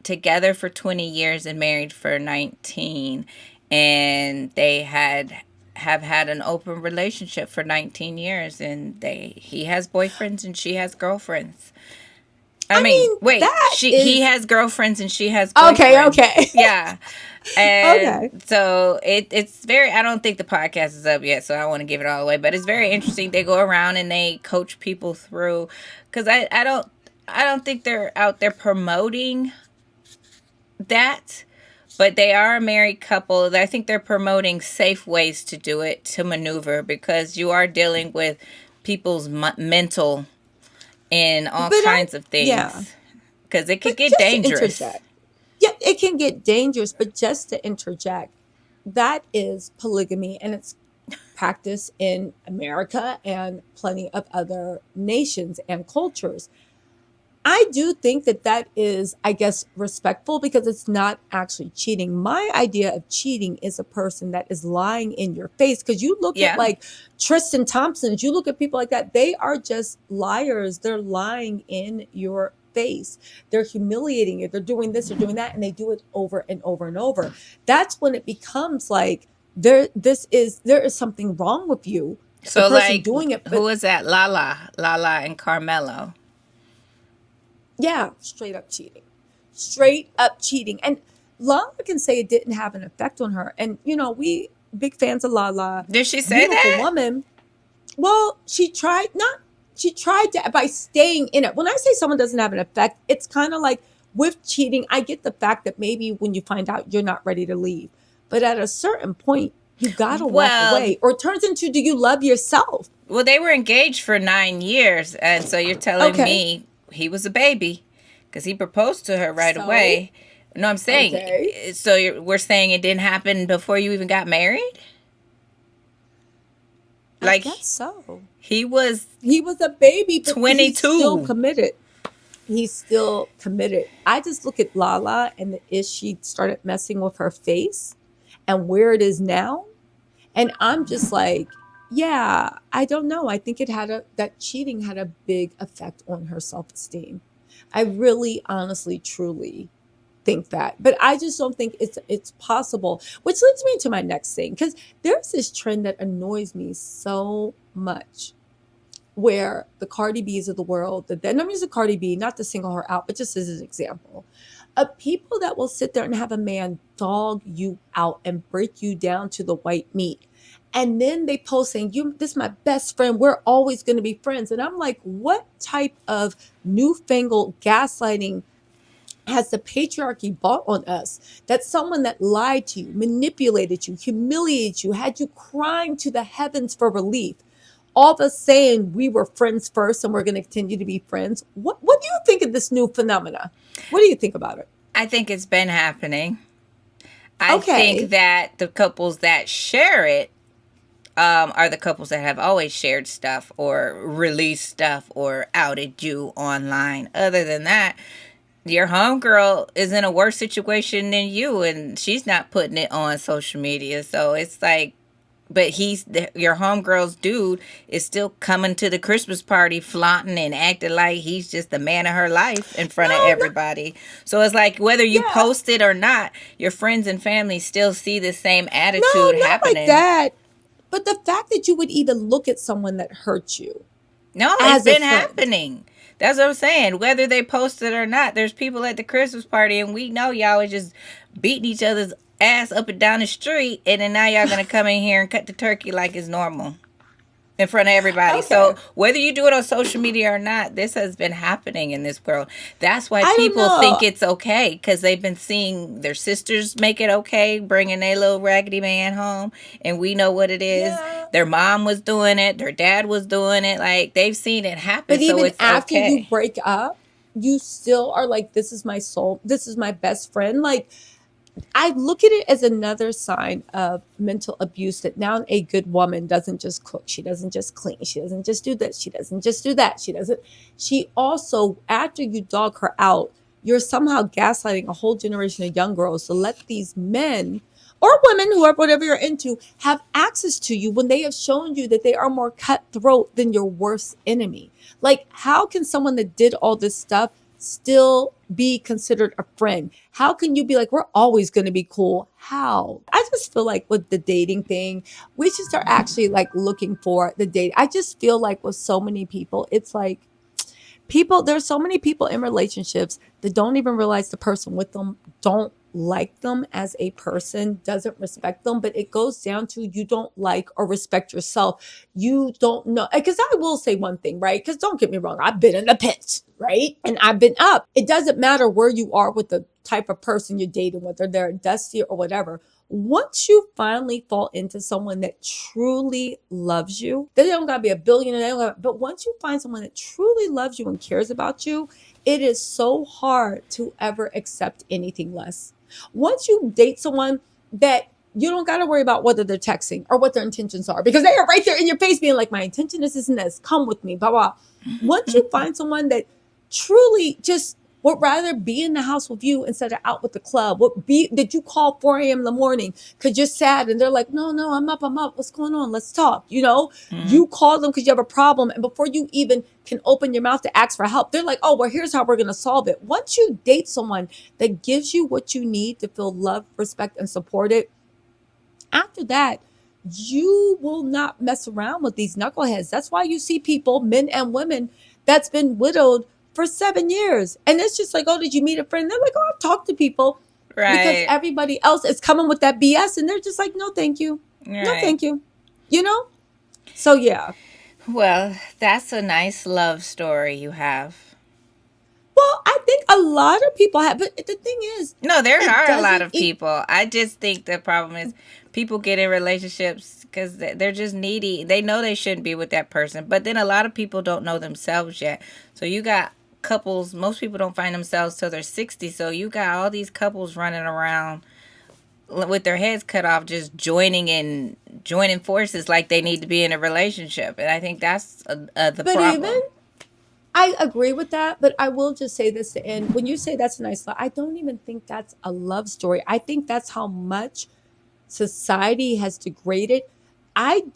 together for 20 years and married for 19, and they have had an open relationship for 19 years, and he has boyfriends and she has girlfriends. I mean, wait, he has girlfriends and she has boyfriends. Okay. Yeah. And Okay. so it's very, I don't think the podcast is up yet, so I don't want to give it all away, but it's very interesting. They go around and they coach people through, because I don't think they're out there promoting that, but they are a married couple. I think they're promoting safe ways to do it, to maneuver, because you are dealing with people's mental and all kinds of things. Yeah. Because it could get dangerous. Yeah, it can get dangerous, but just to interject, that is polygamy, and it's practiced in America and plenty of other nations and cultures. I do think that is, I guess, respectful, because it's not actually cheating. My idea of cheating is a person that is lying in your face. Because you look at like Tristan Thompson, you look at people like that, they are just liars. They're lying in your face. They're humiliating you. They're doing this, they're doing that, and they do it over and over and over. That's when it becomes like there is something wrong with you. So like, doing it, who is that? Lala and Carmelo. Yeah, straight up cheating. And Lala can say it didn't have an effect on her. And, we big fans of Lala. Did she say that? Woman. Well, she tried to, by staying in it. When I say someone doesn't have an effect, it's kind of like with cheating. I get the fact that maybe when you find out, you're not ready to leave. But at a certain point, you got to walk away. Or it turns into, do you love yourself? Well, they were engaged for 9 years. And so you're telling me he was a baby, because he proposed to her right away. No, I'm saying, so we're saying it didn't happen before you even got married? I guess so. He was a baby, but 22. He's still committed. I just look at Lala, and she started messing with her face and where it is now. And I'm just like, yeah, I don't know. I think that cheating had a big effect on her self-esteem. I really, honestly, truly think that. But I just don't think it's possible, which leads me to my next thing, because there's this trend that annoys me so much, where the Cardi B's of the world, and I'm using Cardi B not to single her out, but just as an example, of people that will sit there and have a man dog you out and break you down to the white meat. And then they post saying, this is my best friend, we're always going to be friends. And I'm like, what type of newfangled gaslighting has the patriarchy brought on us? That someone that lied to you, manipulated you, humiliated you, had you crying to the heavens for relief, all of us saying we were friends first and we're going to continue to be friends. What do you think of this new phenomena? What do you think about it? I think it's been happening. I think Okay. that the couples that share it are the couples that have always shared stuff or released stuff or outed you online. Other than that, your homegirl is in a worse situation than you, and she's not putting it on social media. So it's like, but your homegirl's dude is still coming to the Christmas party flaunting and acting like he's just the man of her life in front of No, everybody. So it's like, whether you yeah. post it or not, your friends and family still see the same No, attitude not like happening. that. But the fact that you would even look at someone that hurt you No, it's as a been friend. happening. That's what I'm saying. Whether they post it or not, there's people at the Christmas party, and we know y'all was just beating each other's ass up and down the street, and then now y'all gonna come in here and cut the turkey like it's normal in front of everybody. Okay. So whether you do it on social media or not, this has been happening in this world. That's why I don't people know. think it's okay, because they've been seeing their sisters make it okay, bringing their little raggedy man home, and we know what it is. Yeah. Their mom was doing it, their dad was doing it. Like, they've seen it happen, But so even it's after you okay. break up, you still are like, this is my soul. This is my best friend. Like, I look at it as another sign of mental abuse, that now a good woman doesn't just cook. She doesn't just clean. She doesn't just do this. She doesn't just do that. She also, after you dog her out, you're somehow gaslighting a whole generation of young girls to let these men or women, whoever, whatever you're into, have access to you when they have shown you that they are more cutthroat than your worst enemy. Like, how can someone that did all this stuff still be considered a friend? How can you be like, we're always going to be cool? How? I just feel like with the dating thing, we should start actually like looking for the date. I just feel like with so many people, it's like there's so many people in relationships that don't even realize the person with them don't like them as a person, doesn't respect them, but it goes down to you don't like or respect yourself. You don't know. Because I will say one thing, right? Because don't get me wrong, I've been in the pits, right? And I've been up. It doesn't matter where you are with the type of person you're dating, whether they're dusty or whatever. Once you finally fall into someone that truly loves you, they don't gotta be a billionaire, but once you find someone that truly loves you and cares about you, it is so hard to ever accept anything less. Once you date someone that you don't got to worry about whether they're texting or what their intentions are, because they are right there in your face being like, my intention is this and this, come with me, blah, blah. Once you find someone that truly just would rather be in the house with you instead of out with the club, did you call 4 a.m. in the morning because you're sad and they're like, no, I'm up, what's going on, let's talk, you call them because you have a problem, and before you even can open your mouth to ask for help, they're like, oh, well, here's how we're going to solve it. Once you date someone that gives you what you need to feel loved, respect, and supported, after that, you will not mess around with these knuckleheads. That's why you see people, men and women, that's been widowed for 7 years. And it's just like, oh, did you meet a friend? They're like, oh, I've talked to people. Because Right. everybody else is coming with that BS, and they're just like, no, thank you. No, Right. thank you. So, yeah. Well, that's a nice love story you have. Well, I think a lot of people have, but the thing is, No, there it are a lot doesn't. of people. I just think the problem is people get in relationships because they're just needy. They know they shouldn't be with that person, but then a lot of people don't know themselves yet. So you got couples, most people don't find themselves till they're 60. So you got all these couples running around with their heads cut off, just joining forces like they need to be in a relationship. And I think that's the But problem. even I agree with that, but I will just say this to end. When you say that's a nice love, I don't even think that's a love story. I think that's how much society has degraded.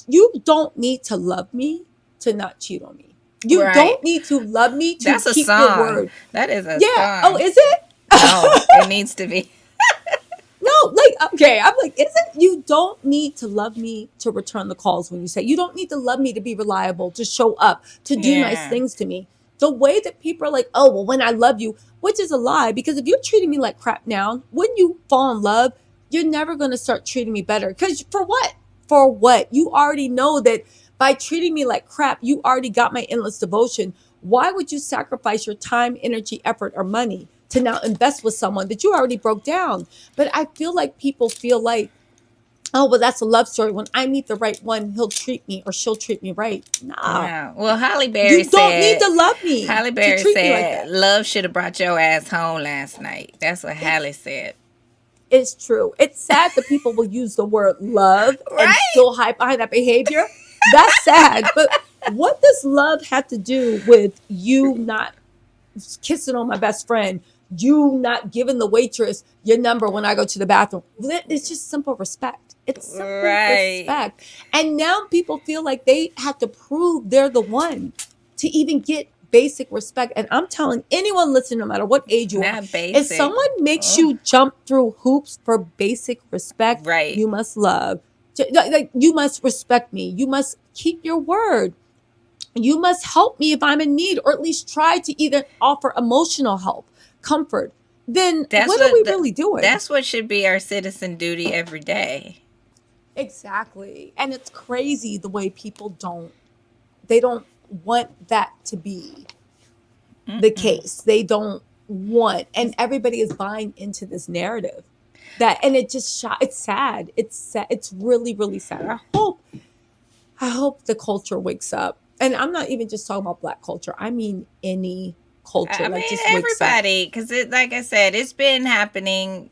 You don't need to love me to not cheat on me. You Right. don't need to love me to That's a keep your song. word. That is a Yeah. Oh, song. is it? No, it needs to be. No, like, okay, I'm like, is it? You don't need to love me to return the calls when you say, you don't need to love me to be reliable, to show up, to do nice Yeah. things to me. The way that people are like, oh, well, when I love you, which is a lie, because if you're treating me like crap now, when you fall in love, you're never going to start treating me better. Because for what? For what? You already know that by treating me like crap, you already got my endless devotion. Why would you sacrifice your time, energy, effort, or money to now invest with someone that you already broke down? But I feel like people feel like Oh, well, that's a love story. When I meet the right one, he'll treat me or she'll treat me right. Nah, No. Well, you don't need to love me Halle to Berry treat me like said, that. love should have brought your ass home last night. That's what Halle It's said. it's true. It's sad that people will use the word love and Right? still hide behind that behavior. That's sad. But what does love have to do with you not kissing on my best friend, you not giving the waitress your number when I go to the bathroom? It's just simple respect. It's simple Right. respect. And now people feel like they have to prove they're the one to even get basic respect. And I'm telling anyone listening, no matter what age you are, Not if basic. someone makes Oh, you jump through hoops for basic respect, right. you must love. Like, you must respect me. You must keep your word. You must help me if I'm in need, or at least try to either offer emotional help, comfort. Then That's what are we what really doing? that's what should be our citizen duty every day. Exactly. And it's crazy the way people they don't want that to be the Mm-mm. case. They don't want, and everybody is buying into this narrative that, and it just it's sad. It's sad. It's really, really sad. I hope the culture wakes up. And I'm not even just talking about Black culture. I mean any culture, I like, mean, just wakes up. everybody, because like I said, it's been happening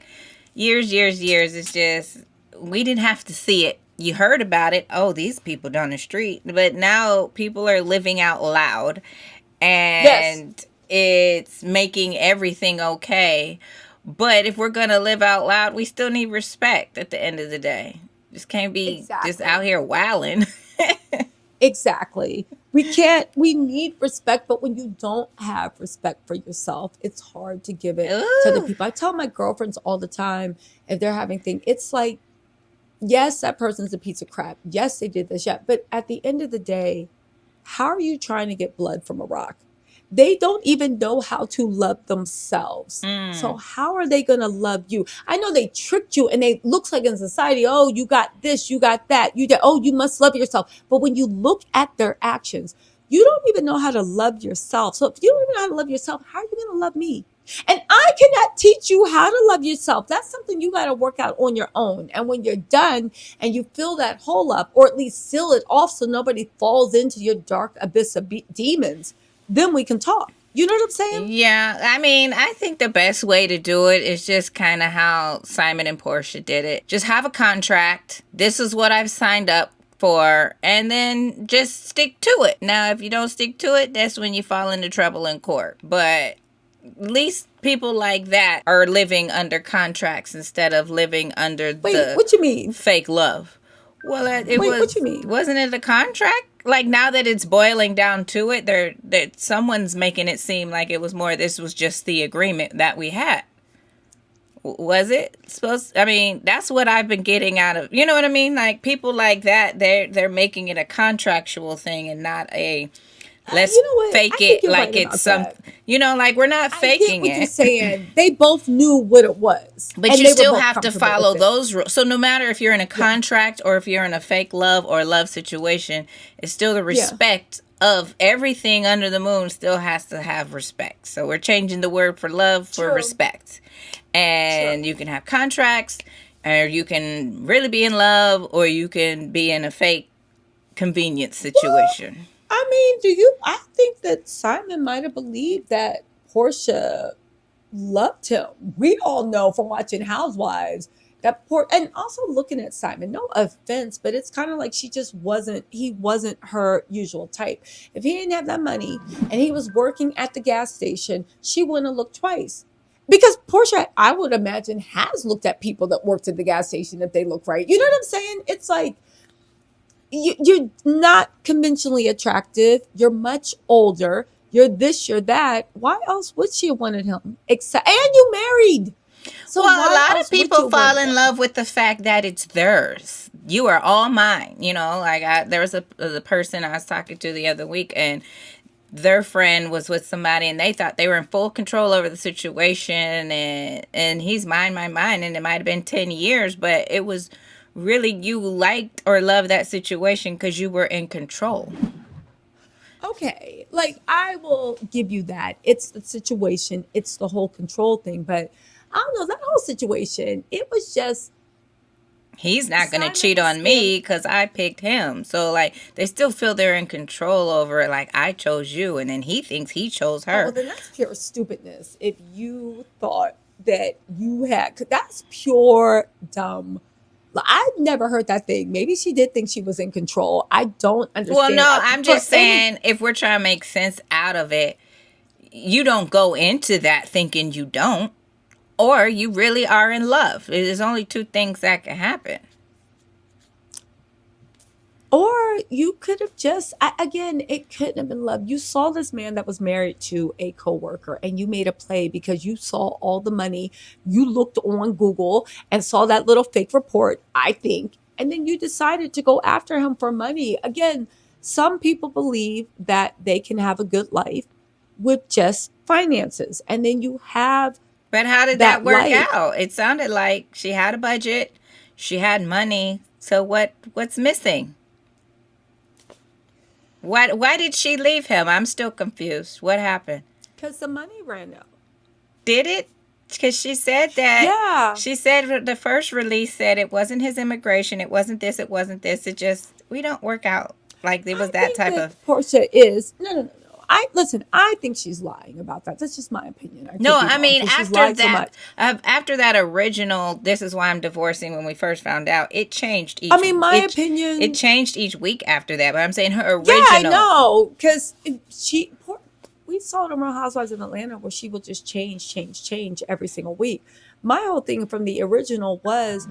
years, years, years. It's just we didn't have to see it. You heard about it. Oh, these people down the street, but now people are living out loud, Yes. and it's making everything okay. But if we're gonna live out loud, we still need respect at the end of the day. Just can't be just out Exactly. here wilding. Exactly. We need respect, but when you don't have respect for yourself, it's hard to give it to other Ooh. people. I tell my girlfriends all the time, if they're having things, it's like, yes, that person's a piece of crap. Yes, they did this. Yeah. But at the end of the day, how are you trying to get blood from a rock? They don't even know how to love themselves. So Mm. how are they going to love you? I know they tricked you, and they looks like in society, oh, you got this, you got that, you did, oh, you must love yourself. But when you look at their actions, you don't even know how to love yourself. So if you don't even know how to love yourself, how are you going to love me? And I cannot teach you how to love yourself. That's something you got to work out on your own. And when you're done and you fill that hole up, or at least seal it off so nobody falls into your dark abyss of demons, then we can talk. You know what I'm saying? Yeah, I mean, I think the best way to do it is just kind of how Simon and Porsha did it. Just have a contract. This is what I've signed up for, and then just stick to it. Now, if you don't stick to it, that's when you fall into trouble in court. But at least people like that are living under contracts instead of living under Wait, the what you mean? fake love. Well, it Wait, what you was mean? wasn't it a contract? Like now that it's boiling down to it, that someone's making it seem like it was more. This was just the agreement that we had. Was it supposed? I mean, that's what I've been getting out of. You know what I mean? Like people like that, they're making it a contractual thing and not a let's You know what? fake I think it you're like right it's about some. that. You know, like we're not I get faking what you're it. saying. They both knew what it was, But and you they were still both have to comfortable follow with it. those rules. So no matter if you're in a Yeah, contract or if you're in a fake love or love situation, it's still the yeah, respect of everything under the moon still has to have respect. So we're changing the word for love for true, respect. true. And you can have contracts, or you can really be in love, or you can be in a fake convenience Well, situation. I mean, I think that Simon might have believed that Portia loved him. We all know from watching Housewives that and also looking at Simon, no offense, but it's kind of like he wasn't her usual type. If he didn't have that money and he was working at the gas station, she wouldn't have looked twice. Because Portia, I would imagine, has looked at people that worked at the gas station if they look right. You know what I'm saying? It's like, you're not conventionally attractive. You're much older. You're this, you're that. Why else would she have wanted him? Except, and you married. So Well, a why lot of else would you people have fall wanted in him? love with the fact that it's theirs. You are all mine. You know, like there was a person I was talking to the other week, and their friend was with somebody, and they thought they were in full control over the situation, and he's mine, and it might have been 10 years, but it was really you liked or loved that situation because you were in control. Okay, like, I will give you that. It's the situation, it's the whole control thing. But I don't know, that whole situation, it was just, he's not going to Simon cheat was on scared. me because I picked him. So, like, they still feel they're in control over it. Like, I chose you, and then he thinks he chose Oh, well, her. then that's pure stupidness. If you thought that you had, 'cause that's pure dumb. I've never heard that thing. Maybe she did think she was in control. I don't Well, understand. no, I'm For just any, saying, if we're trying to make sense out of it, you don't go into that thinking you don't, or you really are in love. There's only two things that can happen. or you could have just, again, it couldn't have been love. You saw this man that was married to a coworker and you made a play because you saw all the money. You looked on Google and saw that little fake report, I think, and then you decided to go after him for money. Again, some people believe that they can have a good life with just finances, and then you have But how did that that work life. out? It sounded like she had a budget, she had money. So what's missing? Why did she leave him? I'm still confused. What happened? Because the money ran out. Did it? Because she said that. Yeah. She said the first release said it wasn't his immigration. It wasn't this. It wasn't this. It just, we don't work out. Like, it was I that think type that of. Porsha is no. I think she's lying about that. That's just my opinion. I No, could be I wrong, mean, 'cause she's after lied so that, much. after that original, this is why I'm divorcing. When we first found out, it changed each. I mean, my it opinion. changed each week after that. But I'm saying her original. Yeah, I know, because we saw it on Real Housewives of Atlanta where she would just change every single week. My whole thing from the original was,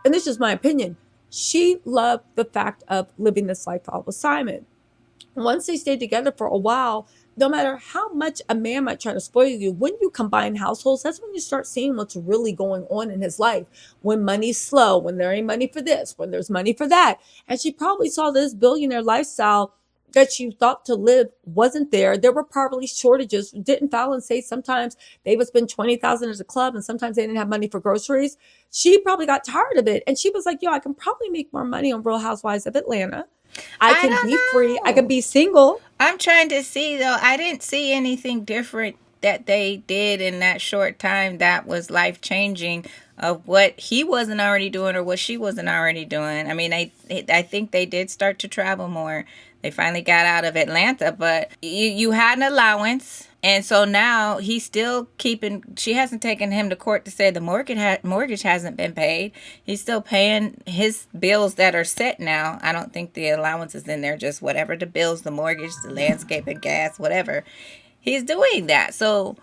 and this is my opinion, she loved the fact of living this lifestyle with Simon. Once they stayed together for a while, no matter how much a man might try to spoil you, when you combine households, that's when you start seeing what's really going on in his life. When money's slow, when there ain't money for this, when there's money for that. And she probably saw this billionaire lifestyle that she thought to live wasn't there. There were probably shortages. Didn't Fallon say sometimes they would spend 20,000 as a club and sometimes they didn't have money for groceries? She probably got tired of it. And she was like, yo, I can probably make more money on Real Housewives of Atlanta. I can be free. I can be single. I'm trying to see, though. I didn't see anything different that they did in that short time that was life changing of what he wasn't already doing or what she wasn't already doing. I mean, I think they did start to travel more. They finally got out of Atlanta, but you had an allowance. And so now he's still keeping, she hasn't taken him to court to say the mortgage hasn't been paid. He's still paying his bills that are set now. I don't think the allowance is in there, just whatever the bills, the mortgage, the landscaping, gas, whatever. He's doing that. So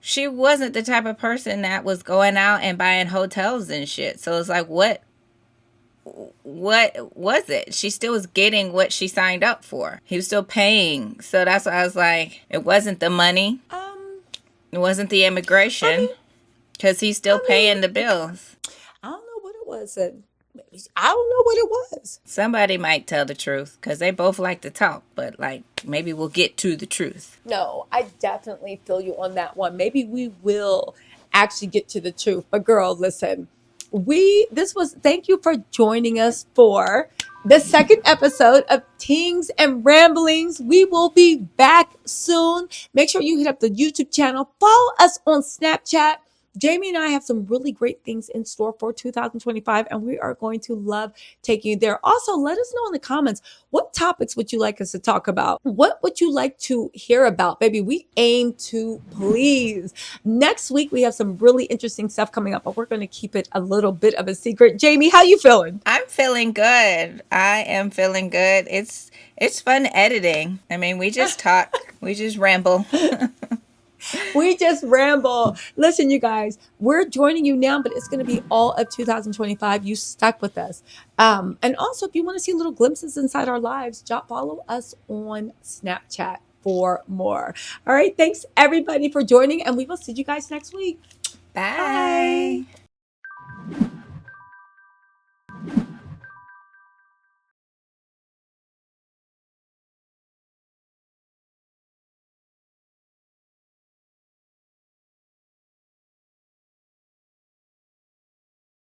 she wasn't the type of person that was going out and buying hotels and shit. So it's like, what was it? She still was getting what she signed up for. He was still paying. So that's why I was like, it wasn't the money. It wasn't the immigration. Because he's still paying the bills. I don't know what it was. I don't know what it was. Somebody might tell the truth because they both like to talk, but like maybe we'll get to the truth. No, I definitely feel you on that one. Maybe we will actually get to the truth. But girl, listen, thank you for joining us for the second episode of Tings and Ramblings. We will be back soon. Make sure you hit up the YouTube channel. Follow us on Snapchat. Jami and I have some really great things in store for 2025, and we are going to love taking you there. Also, let us know in the comments, what topics would you like us to talk about? What would you like to hear about? Baby, we aim to please. Next week, we have some really interesting stuff coming up, but we're going to keep it a little bit of a secret. Jami, how you feeling? I'm feeling good. I am feeling good. It's fun editing. I mean, we just talk. We just ramble. We just ramble. Listen, you guys, we're joining you now, but it's going to be all of 2025. You stuck with us. And also, if you want to see little glimpses inside our lives, follow us on Snapchat for more. All right. Thanks, everybody, for joining, and we will see you guys next week. Bye. Bye.